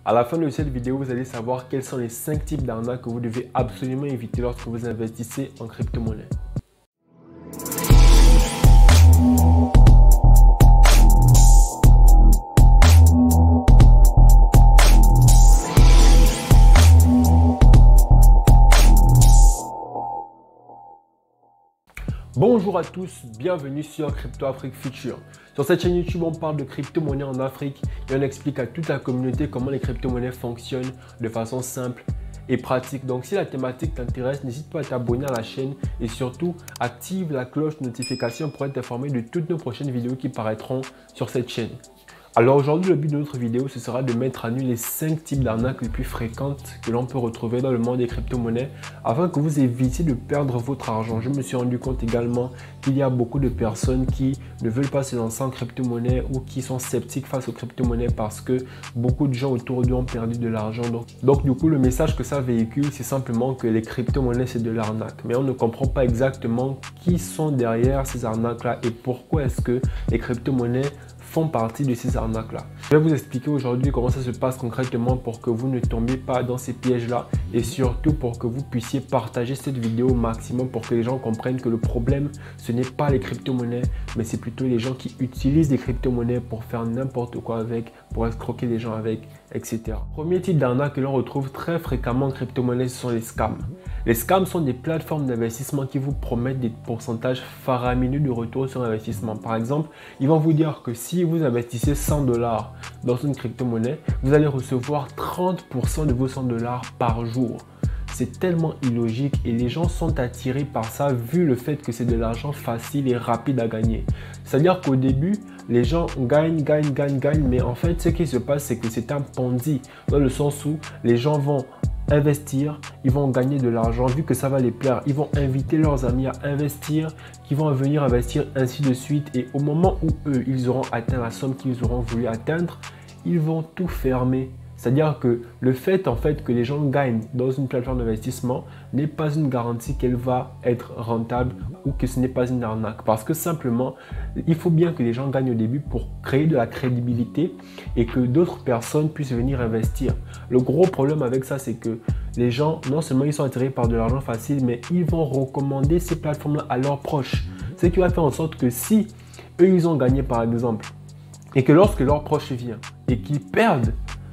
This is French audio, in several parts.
À la fin de cette vidéo, vous allez savoir quels sont les 5 types d'arnaques que vous devez absolument éviter lorsque vous investissez en crypto-monnaie. Bonjour à tous, bienvenue sur Crypto Afrique Future. Sur cette chaîne YouTube, on parle de crypto-monnaies en Afrique et on explique à toute la communauté comment les crypto-monnaies fonctionnent de façon simple et pratique. Donc si la thématique t'intéresse, n'hésite pas à t'abonner à la chaîne et surtout active la cloche de notification pour être informé de toutes nos prochaines vidéos qui paraîtront sur cette chaîne. Alors aujourd'hui, le but de notre vidéo, ce sera de mettre à nu les 5 types d'arnaques les plus fréquentes que l'on peut retrouver dans le monde des crypto-monnaies afin que vous évitiez de perdre votre argent. Je me suis rendu compte également qu'il y a beaucoup de personnes qui ne veulent pas se lancer en crypto-monnaie ou qui sont sceptiques face aux crypto-monnaies parce que beaucoup de gens autour d'eux ont perdu de l'argent. Donc du coup, le message que ça véhicule, c'est simplement que les crypto-monnaies, c'est de l'arnaque. Mais on ne comprend pas exactement qui sont derrière ces arnaques-là et pourquoi est-ce que les crypto-monnaies font partie de ces arnaques-là. Je vais vous expliquer aujourd'hui comment ça se passe concrètement pour que vous ne tombiez pas dans ces pièges-là et surtout pour que vous puissiez partager cette vidéo au maximum pour que les gens comprennent que le problème, ce n'est pas les crypto-monnaies, mais c'est plutôt les gens qui utilisent les crypto-monnaies pour faire n'importe quoi avec, pour escroquer les gens avec, etc. Premier type d'arnaque que l'on retrouve très fréquemment en crypto-monnaie, ce sont les scams. Les scams sont des plateformes d'investissement qui vous promettent des pourcentages faramineux de retour sur investissement. Par exemple, ils vont vous dire que si vous investissez 100 $ dans une crypto-monnaie, vous allez recevoir 30% de vos 100 $ par jour. C'est tellement illogique et les gens sont attirés par ça vu le fait que c'est de l'argent facile et rapide à gagner. C'est-à-dire qu'au début, les gens gagnent, mais en fait, ce qui se passe, c'est que c'est un Ponzi dans le sens où les gens vont investir, ils vont gagner de l'argent vu que ça va les plaire, ils vont inviter leurs amis à investir, qui vont venir investir ainsi de suite et au moment où eux, ils auront atteint la somme qu'ils auront voulu atteindre, ils vont tout fermer. C'est-à-dire que le fait en fait que les gens gagnent dans une plateforme d'investissement n'est pas une garantie qu'elle va être rentable ou que ce n'est pas une arnaque. Parce que simplement, il faut bien que les gens gagnent au début pour créer de la crédibilité et que d'autres personnes puissent venir investir. Le gros problème avec ça, c'est que les gens, non seulement ils sont attirés par de l'argent facile, mais ils vont recommander ces plateformes-là à leurs proches. Ce qui va faire en sorte que si eux, ils ont gagné par exemple, et que lorsque leurs proches viennent et qu'ils perdent,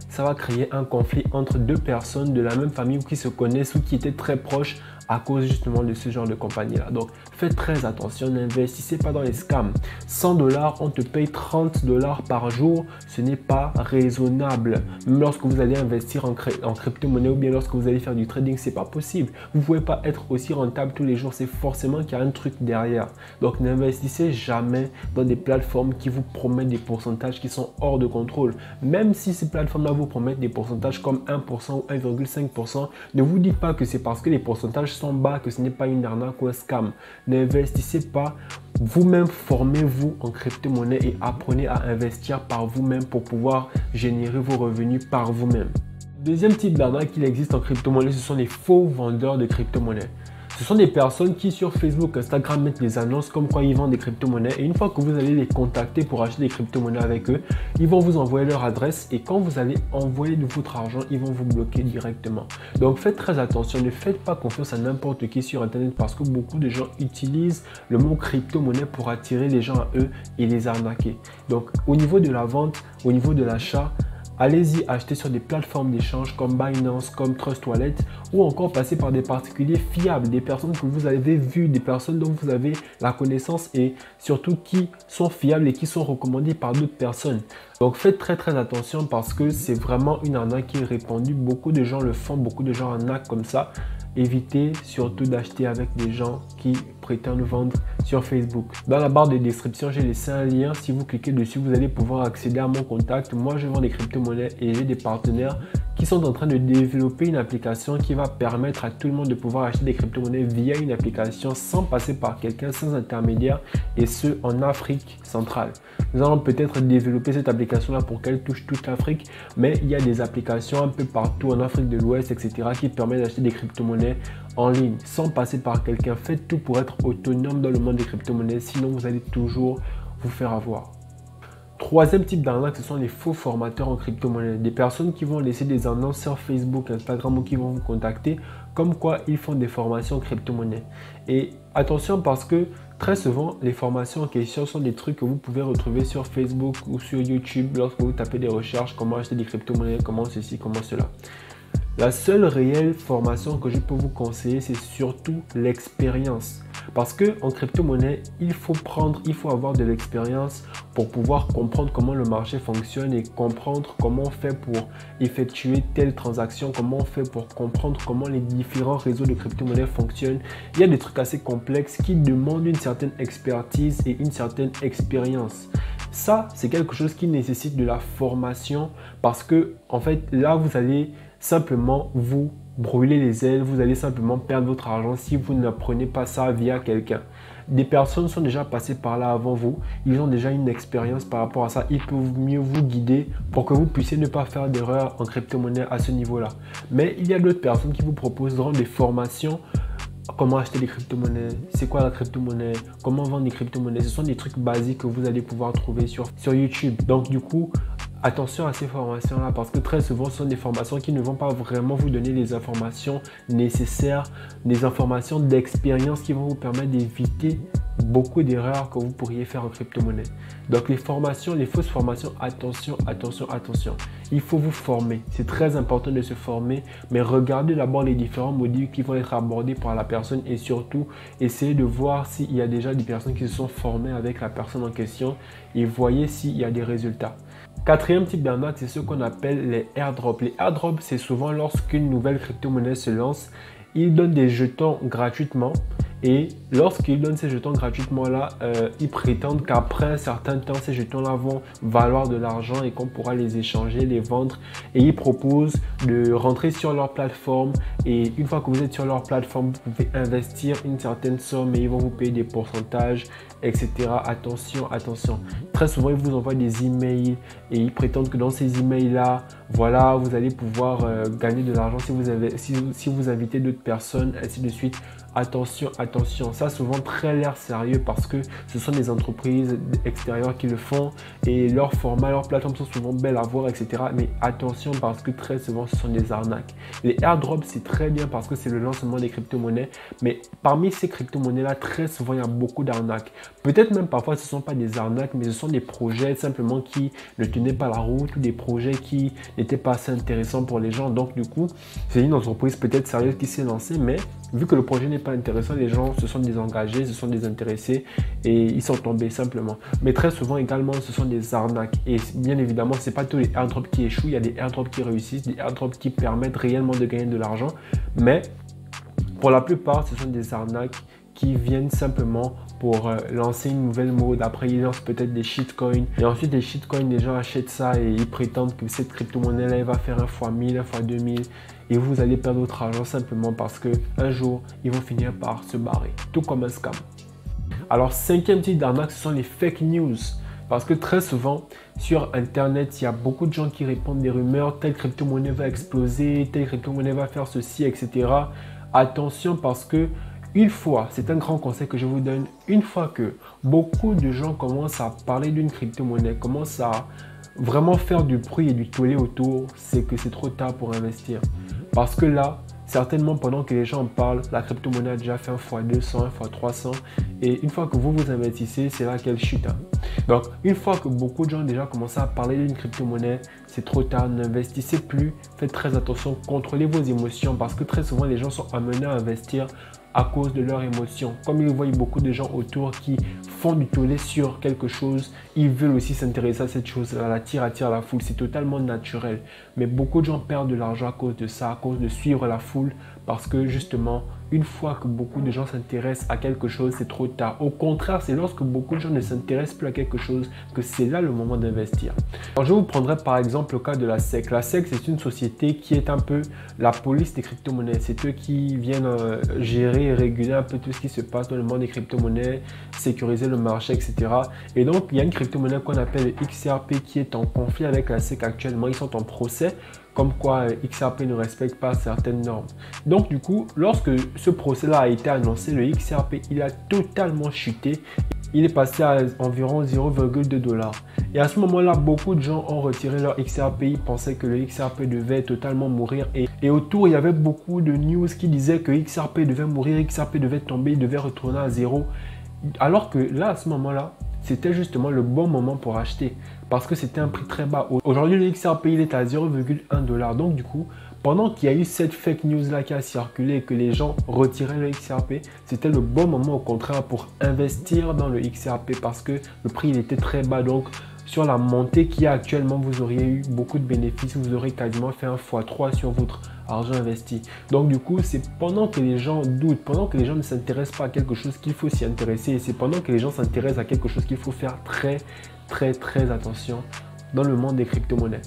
ça va créer un conflit entre deux personnes de la même famille ou qui se connaissent ou qui étaient très proches à cause justement de ce genre de compagnie-là. Donc, faites très attention, n'investissez pas dans les scams. 100 $, on te paye 30 $ par jour, ce n'est pas raisonnable. Même lorsque vous allez investir en crypto-monnaie ou bien lorsque vous allez faire du trading, c'est pas possible. Vous ne pouvez pas être aussi rentable tous les jours, c'est forcément qu'il y a un truc derrière. Donc, n'investissez jamais dans des plateformes qui vous promettent des pourcentages qui sont hors de contrôle. Même si ces plateformes-là vous promettent des pourcentages comme 1% ou 1,5%, ne vous dites pas que c'est parce que les pourcentages sont bas que ce n'est pas une arnaque ou un scam. N'investissez pas, vous-même formez-vous en crypto-monnaie et apprenez à investir par vous-même pour pouvoir générer vos revenus par vous-même. Deuxième type d'arnaque qu'il existe en crypto-monnaie, ce sont les faux vendeurs de crypto-monnaie. Ce sont des personnes qui sur Facebook, Instagram mettent des annonces comme quoi ils vendent des crypto-monnaies et une fois que vous allez les contacter pour acheter des crypto-monnaies avec eux, ils vont vous envoyer leur adresse et quand vous allez envoyer de votre argent, ils vont vous bloquer directement. Donc faites très attention, ne faites pas confiance à n'importe qui sur internet parce que beaucoup de gens utilisent le mot crypto-monnaie pour attirer les gens à eux et les arnaquer. Donc au niveau de la vente, au niveau de l'achat, allez-y acheter sur des plateformes d'échange comme Binance, comme Trust Wallet ou encore passer par des particuliers fiables, des personnes que vous avez vues, des personnes dont vous avez la connaissance et surtout qui sont fiables et qui sont recommandées par d'autres personnes. Donc faites très attention parce que c'est vraiment une arnaque qui est répandue. Beaucoup de gens le font, beaucoup de gens arnaquent comme ça. Évitez surtout d'acheter avec des gens qui prétendent vendre sur Facebook. Dans la barre de description, j'ai laissé un lien. Si vous cliquez dessus, vous allez pouvoir accéder à mon contact. Moi, je vends des crypto-monnaies et j'ai des partenaires qui sont en train de développer une application qui va permettre à tout le monde de pouvoir acheter des crypto-monnaies via une application sans passer par quelqu'un, sans intermédiaire, et ce en Afrique centrale. Nous allons peut-être développer cette application-là pour qu'elle touche toute l'Afrique, mais il y a des applications un peu partout en Afrique de l'Ouest, etc. qui permettent d'acheter des crypto-monnaies en ligne sans passer par quelqu'un. Faites tout pour être autonome dans le monde des crypto-monnaies, sinon vous allez toujours vous faire avoir. Troisième type d'arnaque, ce sont les faux formateurs en crypto-monnaie. Des personnes qui vont laisser des annonces sur Facebook, Instagram ou qui vont vous contacter comme quoi ils font des formations en crypto-monnaie. Et attention parce que très souvent, les formations en question sont des trucs que vous pouvez retrouver sur Facebook ou sur YouTube lorsque vous tapez des recherches, comment acheter des crypto-monnaies, comment ceci, comment cela. La seule réelle formation que je peux vous conseiller, c'est surtout l'expérience. Parce qu'en crypto-monnaie, il faut avoir de l'expérience pour pouvoir comprendre comment le marché fonctionne et comprendre comment on fait pour effectuer telle transaction, comment on fait pour comprendre comment les différents réseaux de crypto-monnaie fonctionnent. Il y a des trucs assez complexes qui demandent une certaine expertise et une certaine expérience. Ça, c'est quelque chose qui nécessite de la formation parce que, en fait, là, vous allez simplement vous brûler les ailes, vous allez simplement perdre votre argent si vous n'apprenez pas ça via quelqu'un. Des personnes sont déjà passées par là avant vous, ils ont déjà une expérience par rapport à ça, ils peuvent mieux vous guider pour que vous puissiez ne pas faire d'erreur en crypto-monnaie à ce niveau-là. Mais il y a d'autres personnes qui vous proposeront des formations. Comment acheter des crypto-monnaies, c'est quoi la crypto-monnaie, comment vendre des crypto-monnaies. Ce sont des trucs basiques que vous allez pouvoir trouver sur YouTube. Donc du coup, attention à ces formations-là parce que très souvent, ce sont des formations qui ne vont pas vraiment vous donner les informations nécessaires, des informations d'expérience qui vont vous permettre d'éviter beaucoup d'erreurs que vous pourriez faire en crypto-monnaie. Donc les formations, les fausses formations, attention, attention, attention. Il faut vous former. C'est très important de se former, mais regardez d'abord les différents modules qui vont être abordés par la personne et surtout, essayez de voir s'il y a déjà des personnes qui se sont formées avec la personne en question et voyez s'il y a des résultats. Quatrième type d'arnaque, c'est ce qu'on appelle les airdrops. Les airdrops, c'est souvent lorsqu'une nouvelle crypto-monnaie se lance, ils donnent des jetons gratuitement. Et lorsqu'ils donnent ces jetons gratuitement là, ils prétendent qu'après un certain temps, ces jetons là vont valoir de l'argent et qu'on pourra les échanger, les vendre. Et ils proposent de rentrer sur leur plateforme. Et une fois que vous êtes sur leur plateforme, vous pouvez investir une certaine somme et ils vont vous payer des pourcentages, etc. Attention, attention. Très souvent, ils vous envoient des emails et ils prétendent que dans ces emails là, voilà, vous allez pouvoir gagner de l'argent si vous invitez d'autres personnes, ainsi de suite. Attention, attention, ça a souvent très l'air sérieux parce que ce sont des entreprises extérieures qui le font et leurs formats, leurs plateformes sont souvent belles à voir, etc. Mais attention parce que très souvent ce sont des arnaques. Les airdrops, c'est très bien parce que c'est le lancement des crypto-monnaies, mais parmi ces crypto-monnaies-là, très souvent il y a beaucoup d'arnaques. Peut-être même parfois ce ne sont pas des arnaques, mais ce sont des projets simplement qui ne tenaient pas la route ou des projets qui n'étaient pas assez intéressants pour les gens. Donc du coup, c'est une entreprise peut-être sérieuse qui s'est lancée, mais vu que le projet n'est pas intéressant, les gens se sont désengagés, se sont désintéressés et ils sont tombés simplement. Mais très souvent également, ce sont des arnaques. Et bien évidemment, ce n'est pas tous les airdrops qui échouent. Il y a des airdrops qui réussissent, des airdrops qui permettent réellement de gagner de l'argent. Mais pour la plupart, ce sont des arnaques qui viennent simplement pour lancer une nouvelle mode. Après, ils lancent peut-être des shitcoins. Et ensuite, les shitcoins, les gens achètent ça et ils prétendent que cette crypto-monnaie-là, elle va faire 1 fois 1000, 1 fois 2000. Et vous allez perdre votre argent simplement parce qu'un jour, ils vont finir par se barrer. Tout comme un scam. Alors, cinquième type d'arnaque, ce sont les fake news. Parce que très souvent, sur Internet, il y a beaucoup de gens qui répandent des rumeurs. Telle crypto-monnaie va exploser, telle crypto-monnaie va faire ceci, etc. Attention parce que une fois, c'est un grand conseil que je vous donne, une fois que beaucoup de gens commencent à parler d'une crypto-monnaie, commencent à vraiment faire du bruit et du tollé autour, c'est que c'est trop tard pour investir. Parce que là, certainement pendant que les gens en parlent, la crypto-monnaie a déjà fait 1 fois 200, 1 fois 300. Et une fois que vous vous investissez, c'est là qu'elle chute. Donc, une fois que beaucoup de gens ont déjà commencé à parler d'une crypto-monnaie, c'est trop tard, n'investissez plus. Faites très attention, contrôlez vos émotions parce que très souvent, les gens sont amenés à investir à cause de leurs émotions. Comme ils voient beaucoup de gens autour qui font du tollé sur quelque chose, ils veulent aussi s'intéresser à cette chose, à attire la foule. C'est totalement naturel. Mais beaucoup de gens perdent de l'argent à cause de ça, à cause de suivre la foule, parce que justement, une fois que beaucoup de gens s'intéressent à quelque chose, c'est trop tard. Au contraire, c'est lorsque beaucoup de gens ne s'intéressent plus à quelque chose que c'est là le moment d'investir. Alors, je vous prendrai par exemple le cas de la SEC. La SEC, c'est une société qui est un peu la police des crypto-monnaies. C'est eux qui viennent gérer et réguler un peu tout ce qui se passe dans le monde des crypto-monnaies, sécuriser le marché, etc. Et donc, il y a une crypto-monnaie qu'on appelle le XRP qui est en conflit avec la SEC actuellement. Ils sont en procès, comme quoi XRP ne respecte pas certaines normes. Donc du coup, lorsque ce procès-là a été annoncé, le XRP, il a totalement chuté. il est passé à environ 0,2 $. Et à ce moment-là, beaucoup de gens ont retiré leur XRP. Ils pensaient que le XRP devait totalement mourir. Et autour, il y avait beaucoup de news qui disaient que XRP devait mourir, XRP devait tomber, il devait retourner à zéro. Alors que là, à ce moment-là, c'était justement le bon moment pour acheter parce que c'était un prix très bas. Aujourd'hui, le XRP, il est à 0,1 $. Donc du coup, pendant qu'il y a eu cette fake news là qui a circulé et que les gens retiraient le XRP, c'était le bon moment au contraire pour investir dans le XRP parce que le prix il était très bas. Donc sur la montée qu'il y a actuellement, vous auriez eu beaucoup de bénéfices, vous aurez quasiment fait un x3 sur votre argent investi. Donc du coup, c'est pendant que les gens doutent, pendant que les gens ne s'intéressent pas à quelque chose qu'il faut s'y intéresser, et c'est pendant que les gens s'intéressent à quelque chose qu'il faut faire très attention dans le monde des crypto-monnaies.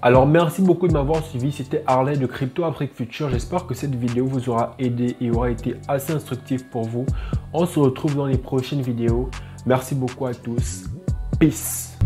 Alors merci beaucoup de m'avoir suivi, c'était Harley de Crypto Afrique Future. J'espère que cette vidéo vous aura aidé et aura été assez instructive pour vous. On se retrouve dans les prochaines vidéos. Merci beaucoup à tous. Peace.